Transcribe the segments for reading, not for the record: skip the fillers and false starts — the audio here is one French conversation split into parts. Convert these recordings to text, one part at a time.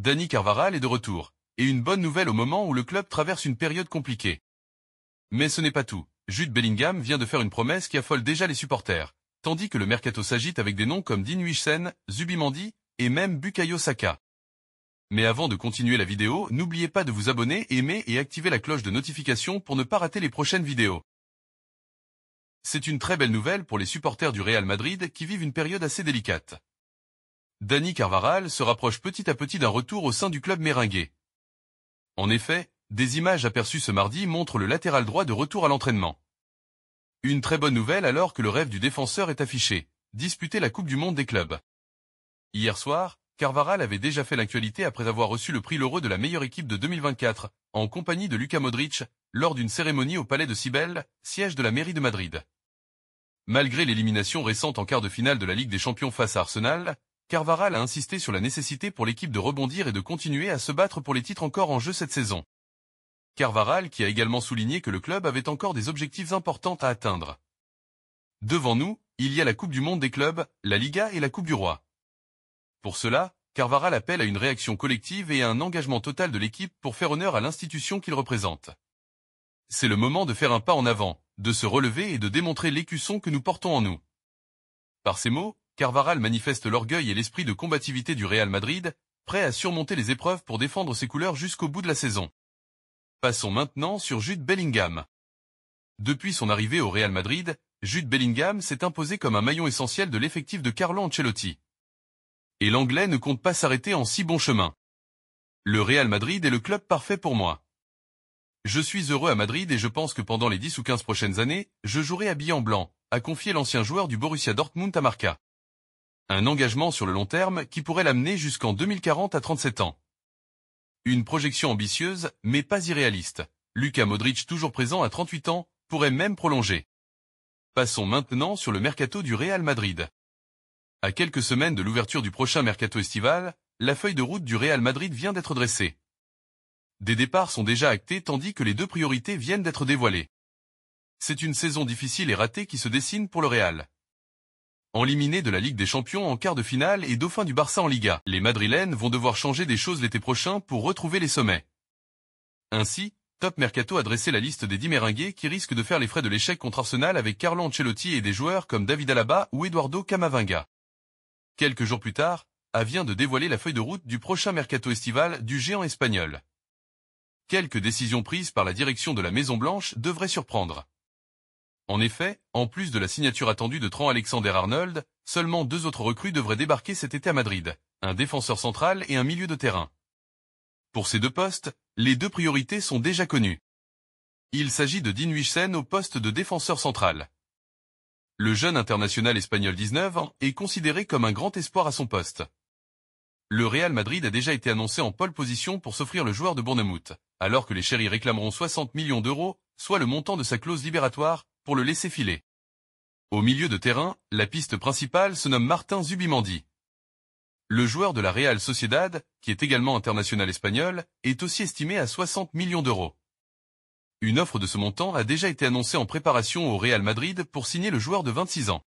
Dani Carvajal est de retour. Et une bonne nouvelle au moment où le club traverse une période compliquée. Mais ce n'est pas tout. Jude Bellingham vient de faire une promesse qui affole déjà les supporters, tandis que le mercato s'agite avec des noms comme Dean Huijsen, Zubimendi et même Bukayo Saka. Mais avant de continuer la vidéo, n'oubliez pas de vous abonner, aimer et activer la cloche de notification pour ne pas rater les prochaines vidéos. C'est une très belle nouvelle pour les supporters du Real Madrid qui vivent une période assez délicate. Dani Carvajal se rapproche petit à petit d'un retour au sein du club merengue. En effet, des images aperçues ce mardi montrent le latéral droit de retour à l'entraînement. Une très bonne nouvelle alors que le rêve du défenseur est affiché, disputer la Coupe du Monde des clubs. Hier soir, Carvajal avait déjà fait l'actualité après avoir reçu le prix L'Heureux de la meilleure équipe de 2024, en compagnie de Luka Modric, lors d'une cérémonie au Palais de Cibel, siège de la mairie de Madrid. Malgré l'élimination récente en quart de finale de la Ligue des Champions face à Arsenal, Carvajal a insisté sur la nécessité pour l'équipe de rebondir et de continuer à se battre pour les titres encore en jeu cette saison. Carvajal qui a également souligné que le club avait encore des objectifs importants à atteindre. Devant nous, il y a la Coupe du Monde des clubs, la Liga et la Coupe du Roi. Pour cela, Carvajal appelle à une réaction collective et à un engagement total de l'équipe pour faire honneur à l'institution qu'il représente. C'est le moment de faire un pas en avant, de se relever et de démontrer l'écusson que nous portons en nous. Par ces mots, Carvajal manifeste l'orgueil et l'esprit de combativité du Real Madrid, prêt à surmonter les épreuves pour défendre ses couleurs jusqu'au bout de la saison. Passons maintenant sur Jude Bellingham. Depuis son arrivée au Real Madrid, Jude Bellingham s'est imposé comme un maillon essentiel de l'effectif de Carlo Ancelotti. Et l'Anglais ne compte pas s'arrêter en si bon chemin. Le Real Madrid est le club parfait pour moi. Je suis heureux à Madrid et je pense que pendant les 10 ou 15 prochaines années, je jouerai habillé en blanc, a confié l'ancien joueur du Borussia Dortmund à Marca. Un engagement sur le long terme qui pourrait l'amener jusqu'en 2040 à 37 ans. Une projection ambitieuse, mais pas irréaliste. Luka Modric, toujours présent à 38 ans, pourrait même prolonger. Passons maintenant sur le mercato du Real Madrid. À quelques semaines de l'ouverture du prochain mercato estival, la feuille de route du Real Madrid vient d'être dressée. Des départs sont déjà actés tandis que les deux priorités viennent d'être dévoilées. C'est une saison difficile et ratée qui se dessine pour le Real. Éliminé de la Ligue des Champions en quart de finale et dauphin du Barça en Liga, les Madrilènes vont devoir changer des choses l'été prochain pour retrouver les sommets. Ainsi, Top Mercato a dressé la liste des 10 merengues qui risquent de faire les frais de l'échec contre Arsenal avec Carlo Ancelotti et des joueurs comme David Alaba ou Eduardo Camavinga. Quelques jours plus tard, A vient de dévoiler la feuille de route du prochain mercato estival du géant espagnol. Quelques décisions prises par la direction de la Maison Blanche devraient surprendre. En effet, en plus de la signature attendue de Trent Alexander-Arnold, seulement 2 autres recrues devraient débarquer cet été à Madrid, un défenseur central et un milieu de terrain. Pour ces 2 postes, les 2 priorités sont déjà connues. Il s'agit de Dean Huijsen au poste de défenseur central. Le jeune international espagnol 19 ans est considéré comme un grand espoir à son poste. Le Real Madrid a déjà été annoncé en pole position pour s'offrir le joueur de Bournemouth, alors que les chéris réclameront 60 millions d'euros, soit le montant de sa clause libératoire, pour le laisser filer. Au milieu de terrain, la piste principale se nomme Martin Zubimendi. Le joueur de la Real Sociedad, qui est également international espagnol, est aussi estimé à 60 millions d'euros. Une offre de ce montant a déjà été annoncée en préparation au Real Madrid pour signer le joueur de 26 ans.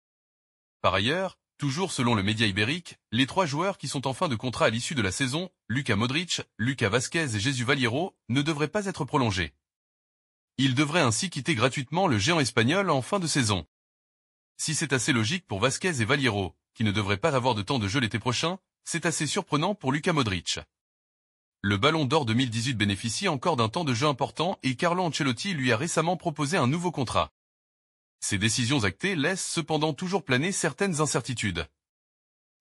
Par ailleurs, toujours selon le média ibérique, les 3 joueurs qui sont en fin de contrat à l'issue de la saison, Luka Modric, Lucas Vázquez et Jesús Vallejo, ne devraient pas être prolongés. Ils devraient ainsi quitter gratuitement le géant espagnol en fin de saison. Si c'est assez logique pour Vázquez et Vallejo, qui ne devraient pas avoir de temps de jeu l'été prochain, c'est assez surprenant pour Luka Modric. Le Ballon d'Or 2018 bénéficie encore d'un temps de jeu important et Carlo Ancelotti lui a récemment proposé un nouveau contrat. Ces décisions actées laissent cependant toujours planer certaines incertitudes.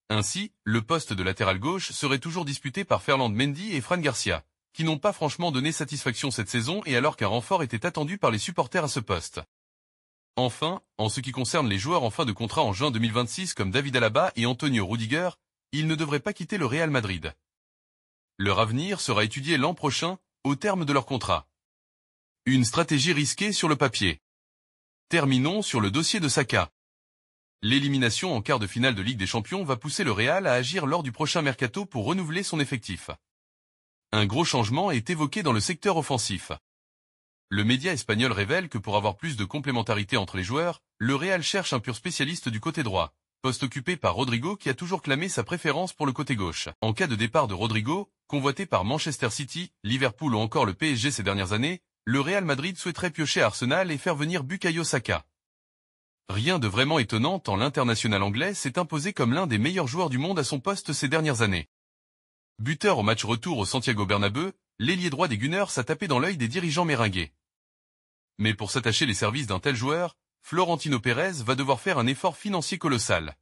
Ainsi, le poste de latéral gauche serait toujours disputé par Ferland Mendy et Fran Garcia, qui n'ont pas franchement donné satisfaction cette saison et alors qu'un renfort était attendu par les supporters à ce poste. Enfin, en ce qui concerne les joueurs en fin de contrat en juin 2026 comme David Alaba et Antonio Rudiger, ils ne devraient pas quitter le Real Madrid. Leur avenir sera étudié l'an prochain, au terme de leur contrat. Une stratégie risquée sur le papier. Terminons sur le dossier de Saka. L'élimination en quart de finale de Ligue des Champions va pousser le Real à agir lors du prochain mercato pour renouveler son effectif. Un gros changement est évoqué dans le secteur offensif. Le média espagnol révèle que pour avoir plus de complémentarité entre les joueurs, le Real cherche un pur spécialiste du côté droit, poste occupé par Rodrigo qui a toujours clamé sa préférence pour le côté gauche. En cas de départ de Rodrigo, convoité par Manchester City, Liverpool ou encore le PSG ces dernières années, le Real Madrid souhaiterait piocher à Arsenal et faire venir Bukayo Saka. Rien de vraiment étonnant tant l'international anglais s'est imposé comme l'un des meilleurs joueurs du monde à son poste ces dernières années. Buteur au match retour au Santiago Bernabéu, l'ailier droit des Gunners a tapé dans l'œil des dirigeants méringués. Mais pour s'attacher les services d'un tel joueur, Florentino Pérez va devoir faire un effort financier colossal.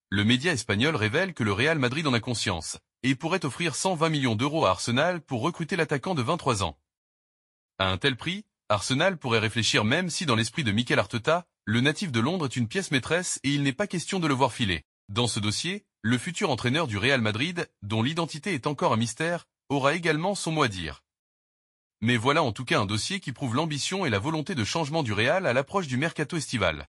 Le média espagnol révèle que le Real Madrid en a conscience, et pourrait offrir 120 millions d'euros à Arsenal pour recruter l'attaquant de 23 ans. À un tel prix, Arsenal pourrait réfléchir même si dans l'esprit de Mikel Arteta, le natif de Londres est une pièce maîtresse et il n'est pas question de le voir filer. Dans ce dossier, le futur entraîneur du Real Madrid, dont l'identité est encore un mystère, aura également son mot à dire. Mais voilà en tout cas un dossier qui prouve l'ambition et la volonté de changement du Real à l'approche du mercato estival.